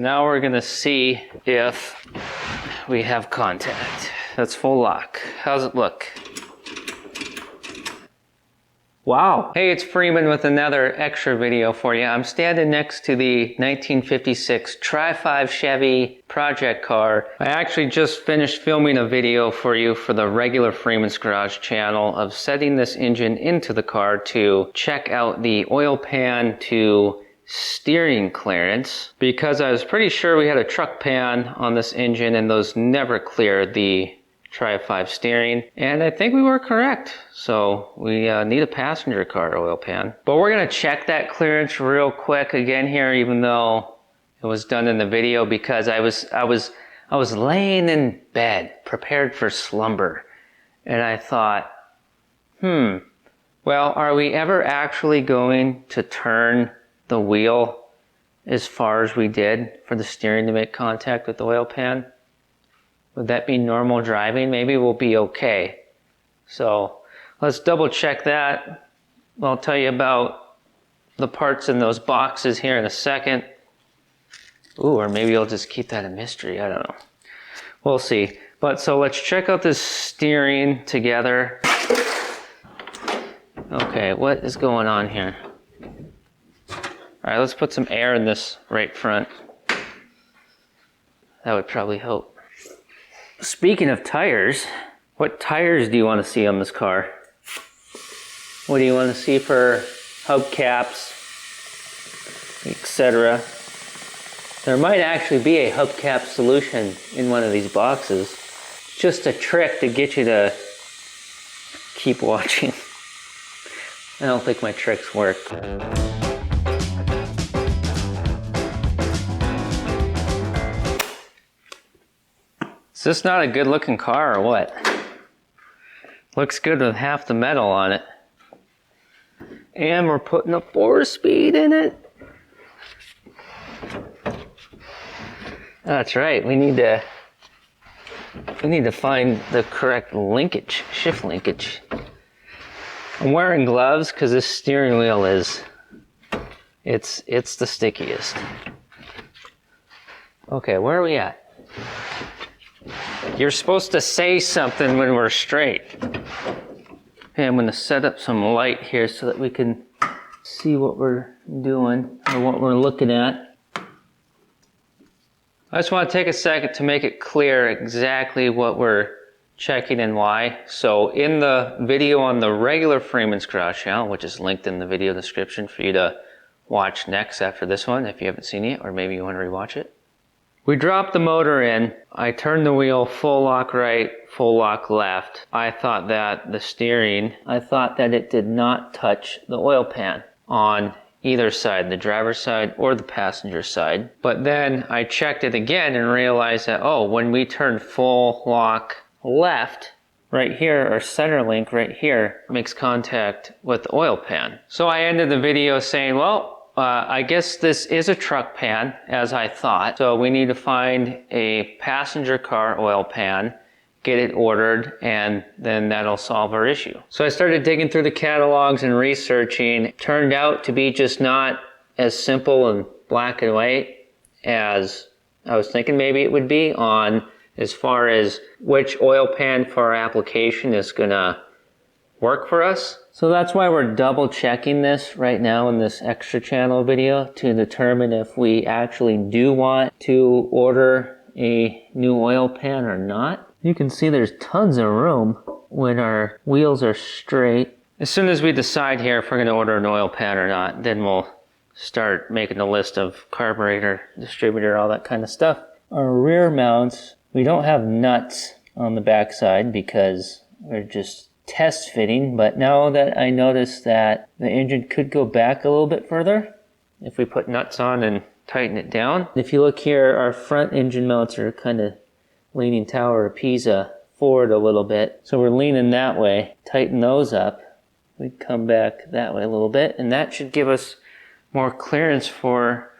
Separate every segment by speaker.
Speaker 1: Now we're gonna see if we have contact. That's full lock. How's it look? Wow. Hey, it's Freeman with another extra video for you. I'm standing next to the 1956 Tri-Five Chevy project car. I actually just finished filming a video for you for the regular Freeman's Garage channel of setting this engine into the car to check out the oil pan to steering clearance, because I was pretty sure we had a truck pan on this engine and those never cleared the Tri-Five steering, and I think we were correct. So we need a passenger car oil pan. But we're gonna check that clearance real quick again here, even though it was done in the video, because I was laying in bed, prepared for slumber, and I thought, well, are we ever actually going to turn the wheel as far as we did for the steering to make contact with the oil pan? Would that be normal driving? Maybe we'll be okay. So let's double check that. I'll tell you about the parts in those boxes here in a second. Ooh, or maybe I'll just keep that a mystery. I don't know. We'll see. But so let's check out this steering together. Okay, what is going on here? All right, let's put some air in this right front. That would probably help. Speaking of tires, what tires do you want to see on this car? What do you want to see for hubcaps, etc.? There might actually be a hubcap solution in one of these boxes. Just a trick to get you to keep watching. I don't think my tricks work. Is this not a good looking car or what? Looks good with half the metal on it. And we're putting a 4-speed in it. That's right, we need to find the correct linkage, shift linkage. I'm wearing gloves because this steering wheel it's the stickiest. Okay, where are we at? You're supposed to say something when we're straight. Okay, I'm going to set up some light here so that we can see what we're doing or what we're looking at. I just want to take a second to make it clear exactly what we're checking and why. So in the video on the regular Freeman's Garage channel, which is linked in the video description for you to watch next after this one if you haven't seen it, or maybe you want to rewatch it. We dropped the motor in. I turned the wheel full lock right, full lock left. I thought that it did not touch the oil pan on either side, the driver's side or the passenger side. But then I checked it again and realized that, oh, when we turned full lock left, right here, our center link right here makes contact with the oil pan. So I ended the video saying, well, I guess this is a truck pan, as I thought. So we need to find a passenger car oil pan, get it ordered, and then that'll solve our issue. So I started digging through the catalogs and researching. It turned out to be just not as simple and black and white as I was thinking maybe it would be on as far as which oil pan for our application is gonna work for us. So that's why we're double checking this right now in this extra channel video to determine if we actually do want to order a new oil pan or not. You can see there's tons of room when our wheels are straight. As soon as we decide here if we're going to order an oil pan or not, then we'll start making a list of carburetor, distributor, all that kind of stuff. Our rear mounts, we don't have nuts on the backside because we're just test fitting, but now that I noticed that the engine could go back a little bit further if we put nuts on and tighten it down. If you look here, our front engine mounts are kind of leaning Tower of Pisa forward a little bit. So we're leaning that way. Tighten those up. We'd come back that way a little bit, and that should give us more clearance for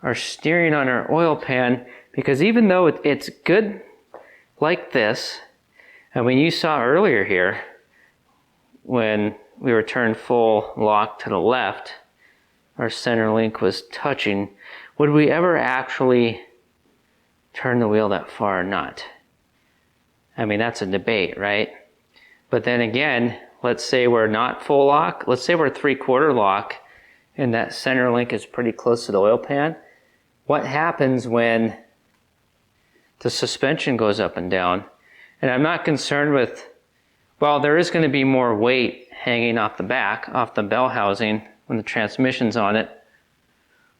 Speaker 1: our steering on our oil pan, because even though it's good like this, and when you saw earlier here, when we were turned full lock to the left, our center link was touching. would we ever actually turn the wheel that far or not? I mean, that's a debate, right? But then again, let's say we're not full lock. Let's say we're 3/4 lock and that center link is pretty close to the oil pan. What happens when the suspension goes up and down? And I'm not concerned with, well, there is going to be more weight hanging off the back, off the bell housing when the transmission's on it.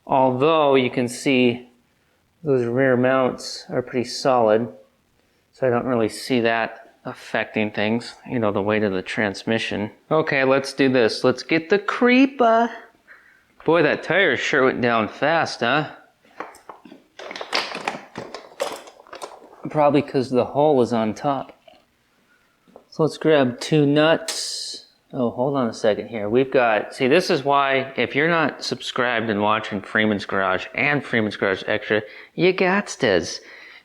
Speaker 1: Although you can see those rear mounts are pretty solid, so I don't really see that affecting things, you know, the weight of the transmission. Okay, let's do this. Let's get the creeper. Boy, that tire sure went down fast, huh? Probably because the hole is on top. So let's grab 2 nuts. Oh, hold on a second here. We've got, see, this is why if you're not subscribed and watching Freeman's Garage and Freeman's Garage Extra, you gotstas.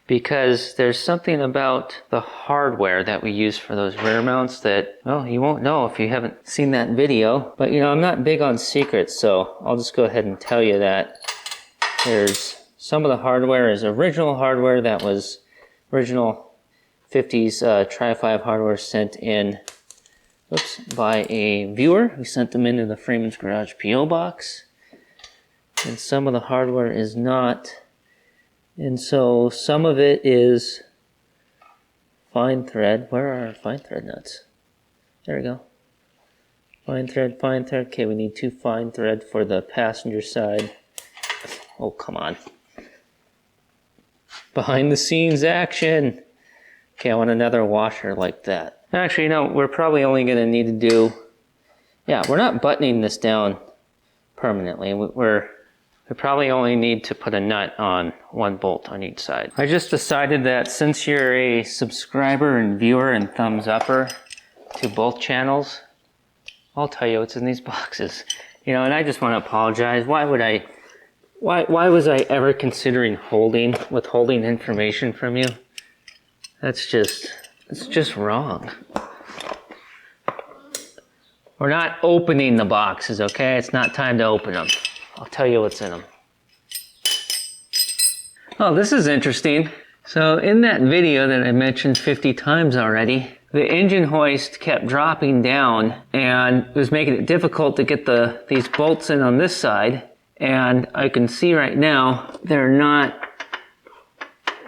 Speaker 1: Because there's something about the hardware that we use for those rear mounts that, well, you won't know if you haven't seen that video. But, you know, I'm not big on secrets, so I'll just go ahead and tell you that there's some of the hardware is original hardware that was original 50s Tri-Five hardware sent in, by a viewer. We sent them into the Freeman's Garage P.O. box. And some of the hardware is not. And so some of it is fine thread. Where are our fine thread nuts? There we go. Fine thread, fine thread. Okay, we need 2 fine thread for the passenger side. Oh, come on. Behind the scenes action. Okay, I want another washer like that. Actually, no, we're probably only going to need to do, yeah, we're not buttoning this down permanently. We probably only need to put a nut on 1 bolt on each side. I just decided that since you're a subscriber and viewer and thumbs upper to both channels, I'll tell you what's in these boxes. You know, and I just want to apologize. Why was I ever considering withholding information from you? It's just wrong. We're not opening the boxes, okay? It's not time to open them. I'll tell you what's in them. Oh, this is interesting. So in that video that I mentioned 50 times already, the engine hoist kept dropping down and it was making it difficult to get these bolts in on this side. And I can see right now, they're not,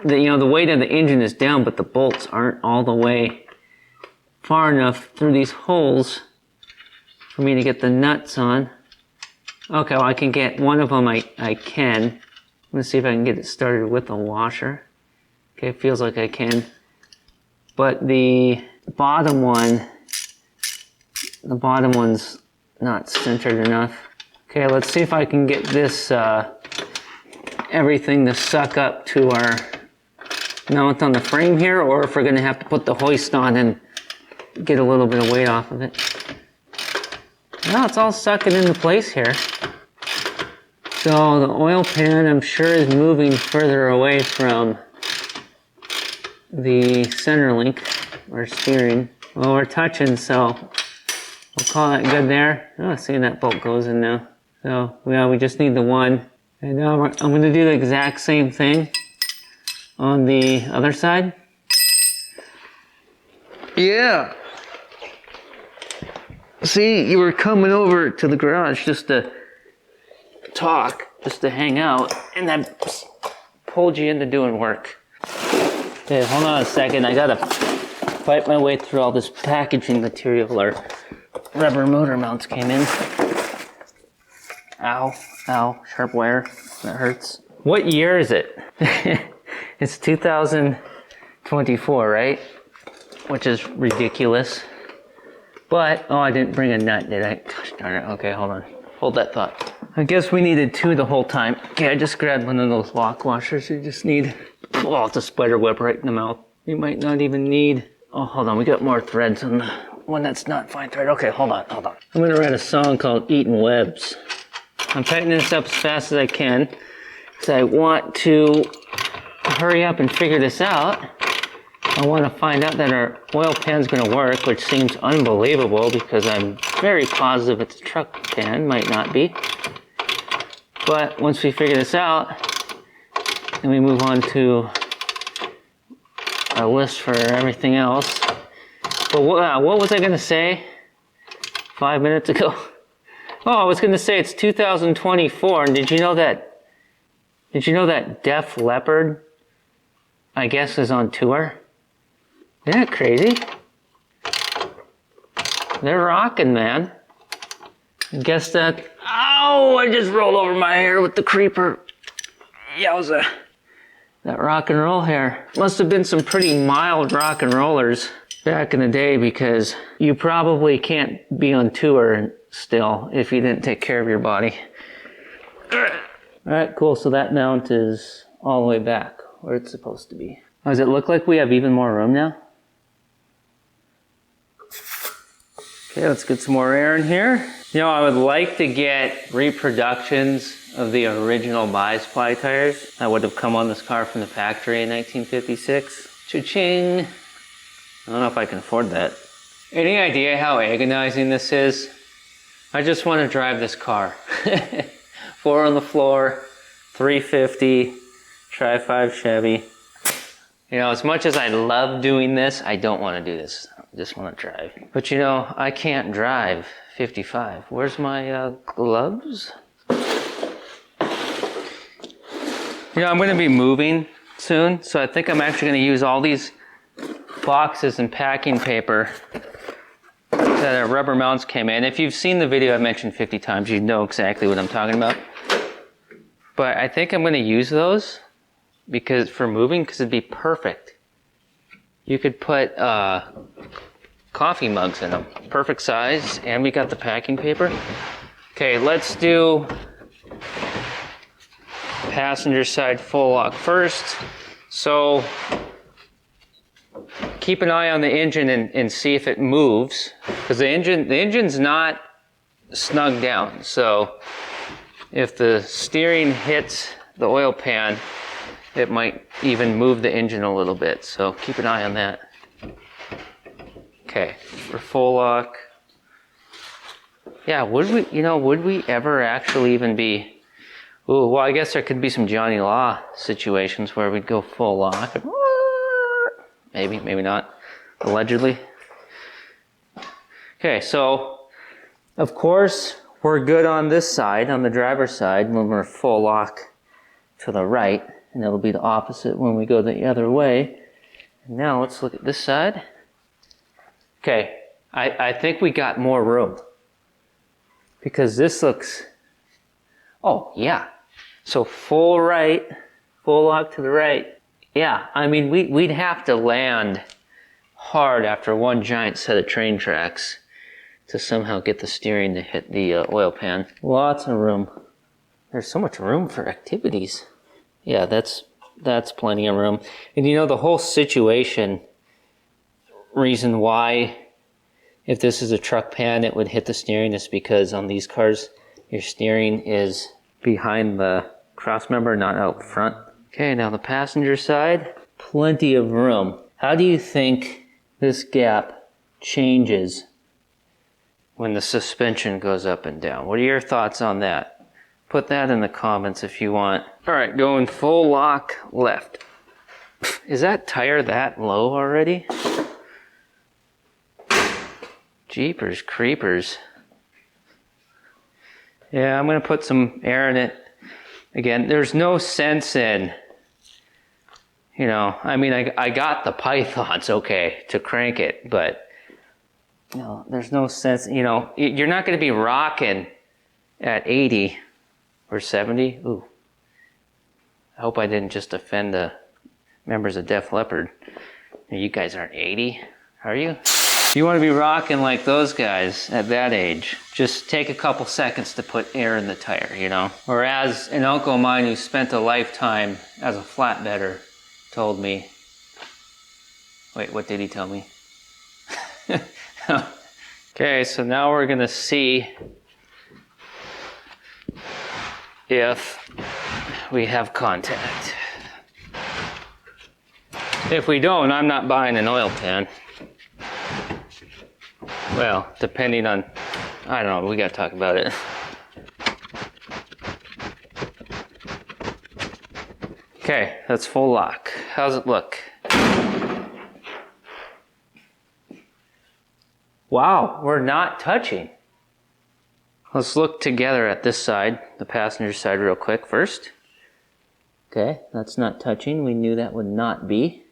Speaker 1: the weight of the engine is down, but the bolts aren't all the way far enough through these holes for me to get the nuts on. Okay, well I can get one of them, I can. I'm gonna see if I can get it started with a washer. Okay, it feels like I can. But the bottom one's not centered enough. Okay, let's see if I can get this, everything to suck up to our mount on the frame here, or if we're gonna have to put the hoist on and get a little bit of weight off of it. Now it's all sucking into place here. So the oil pan, I'm sure, is moving further away from the center link or steering. Well, we're touching, so we'll call that good there. Oh, see, that bolt goes in now. So, yeah, we just need the one. And now I'm going to do the exact same thing on the other side. Yeah. See, you were coming over to the garage just to talk, just to hang out, and I pulled you into doing work. Okay, hold on a second. I gotta fight my way through all this packaging material. Our rubber motor mounts came in. Ow, ow, sharp wire. That hurts. What year is it? It's 2024, right? Which is ridiculous. But, oh, I didn't bring a nut, did I? Gosh darn it. Okay, hold on. Hold that thought. I guess we needed 2 the whole time. Okay, I just grabbed one of those lock washers. You just need, oh, it's a spider web right in the mouth. You might not even need, oh, hold on. We got more threads on the one that's not fine thread. Okay, hold on. I'm going to write a song called Eating Webs. I'm tightening this up as fast as I can because I want to hurry up and figure this out. I want to find out that our oil pan's going to work, which seems unbelievable because I'm very positive it's a truck pan. Might not be. But once we figure this out, then we move on to our list for everything else. But what was I gonna say 5 minutes ago? Oh, I was gonna say it's 2024, and did you know that Def Leppard, I guess, is on tour? Isn't that crazy? They're rocking, man. Guess that. Ow! I just rolled over my hair with the creeper. Yowza. That rock and roll hair. Must have been some pretty mild rock and rollers back in the day, because you probably can't be on tour still if you didn't take care of your body. Alright, cool. So that mount is all the way back where it's supposed to be. Oh, does it look like we have even more room now? Okay, let's get some more air in here. You know, I would like to get reproductions of the original bi-sply tires that would have come on this car from the factory in 1956. Cha-ching! I don't know if I can afford that. Any idea how agonizing this is? I just want to drive this car. 4 on the floor, 350, Tri-Five Chevy. You know, as much as I love doing this, I don't want to do this. I just want to drive. But you know, I can't drive 55. Where's my gloves? You know, I'm going to be moving soon, so I think I'm actually going to use all these boxes and packing paper that our rubber mounts came in. If you've seen the video I've mentioned 50 times, you know exactly what I'm talking about. But I think I'm going to use those because it'd be perfect. You could put coffee mugs in them. Perfect size, and we got the packing paper. Okay, let's do passenger side full lock first. So keep an eye on the engine and see if it moves, because the engine's not snug down. So if the steering hits the oil pan, it might even move the engine a little bit. So keep an eye on that. Okay, for full lock. Yeah, would we ever actually even be? Ooh, well, I guess there could be some Johnny Law situations where we'd go full lock. Maybe, maybe not. Allegedly. Okay, so of course we're good on this side, on the driver's side, when we're full lock to the right, and it'll be the opposite when we go the other way. And now let's look at this side. Okay, I think we got more room, because this looks, oh yeah, so full right, full lock to the right. Yeah, I mean, we'd have to land hard after one giant set of train tracks to somehow get the steering to hit the oil pan. Lots of room. There's so much room for activities. Yeah, that's plenty of room. And you know, the whole situation, reason why, if this is a truck pan, it would hit the steering, is because on these cars, your steering is behind the cross member, not out front. Okay, now the passenger side, plenty of room. How do you think this gap changes when the suspension goes up and down? What are your thoughts on that? Put that in the comments if you want. All right, going full lock left. Is that tire that low already? Jeepers creepers. Yeah, I'm gonna put some air in it. Again, there's no sense in, you know, I mean, I got the pythons, okay, to crank it, but, you know, there's no sense, you know, you're not going to be rocking at 80 or 70. Ooh. I hope I didn't just offend the members of Def Leppard. You guys aren't 80, are you? You want to be rocking like those guys at that age. Just take a couple seconds to put air in the tire, you know? Or as an uncle of mine who spent a lifetime as a flatbedder told me. Wait, what did he tell me? Okay, so now we're gonna see if we have contact. If we don't, I'm not buying an oil pan. Well, depending on, I don't know, we gotta talk about it. Okay, that's full lock. How's it look? Wow, we're not touching. Let's look together at this side, the passenger side real quick first. Okay, that's not touching. We knew that would not be.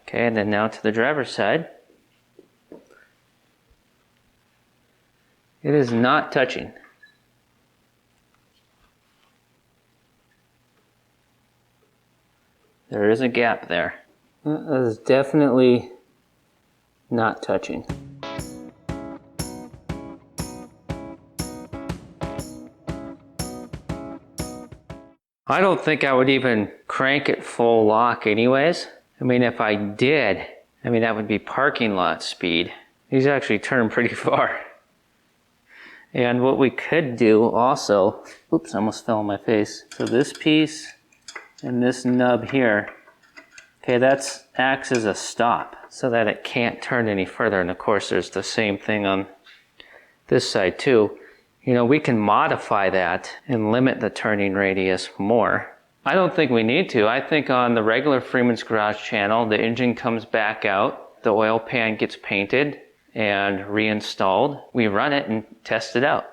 Speaker 1: Okay, and then now to the driver's side. It is not touching. There is a gap there. That is definitely not touching. I don't think I would even crank it full lock anyways. I mean, if I did, that would be parking lot speed. These actually turn pretty far. And what we could do also, oops, I almost fell on my face. So this piece and this nub here, okay, that acts as a stop so that it can't turn any further. And of course, there's the same thing on this side too. You know, we can modify that and limit the turning radius more. I don't think we need to. I think on the regular Freeman's Garage channel, the engine comes back out, the oil pan gets painted and reinstalled. We run it and test it out.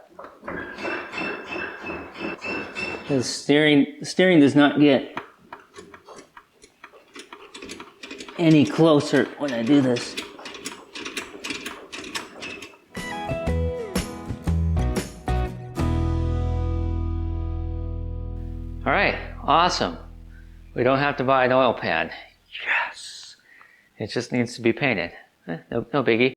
Speaker 1: The steering does not get any closer when I do this. All right, awesome. We don't have to buy an oil pan. Yes! It just needs to be painted. No biggie.